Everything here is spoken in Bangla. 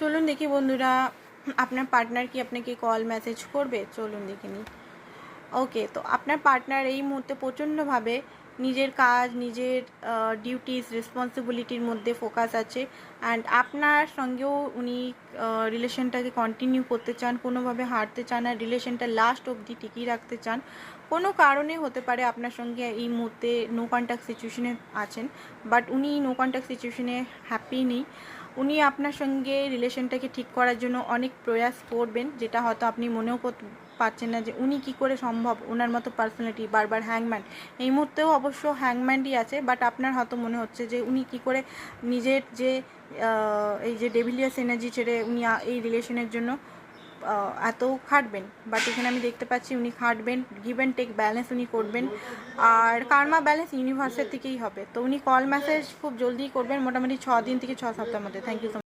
চলুন দেখি বন্ধুরা, আপনার পার্টনার কি আপনাকে কল মেসেজ করবে? চলুন দেখে নিই। ওকে, তো আপনার পার্টনার এই মুহূর্তে প্রচণ্ডভাবে নিজের কাজ, নিজের ডিউটিস, রেসপন্সিবিলিটির মধ্যে ফোকাস আছে। অ্যান্ড আপনার সঙ্গেও উনি রিলেশনটাকে কন্টিনিউ করতে চান, কোনোভাবে হারতে চান না, রিলেশনটা লাস্ট অবধি টিকিয়ে রাখতে চান। কোনো কারণে হতে পারে আপনার সঙ্গে এই মুহূর্তে নো কন্ট্যাক্ট সিচুয়েশনে আছেন, বাট উনি নো কন্ট্যাক্ট সিচুয়েশনে হ্যাপি নেই। উনি আপনার সঙ্গে রিলেশনটাকে ঠিক করার জন্য অনেক প্রয়াস করবেন, যেটা হয়তো আপনি মনেও পারছেন না যে উনি কী করে সম্ভব, ওনার মতো পার্সোনালিটি। বারবার হ্যাংম্যান, এই মুহূর্তেও অবশ্য হ্যাংম্যানই আছে, বাট আপনার হয়তো মনে হচ্ছে যে উনি কী করে নিজের যে এই যে ডেভিলিয়াস এনার্জি ছেড়ে উনি এই রিলেশনের জন্য এত খাটবেন। বাট এখানে আমি দেখতে পাচ্ছি উনি খাটবেন, গিভ অ্যান্ড টেক ব্যালেন্স উনি করবেন। আর কার্মা ব্যালেন্স ইউনিভার্সের থেকেই হবে। তো উনি কল মেসেজ খুব জলদি করবেন, মোটামুটি 6 দিন থেকে 6 সপ্তাহের মধ্যে। Thank you so much.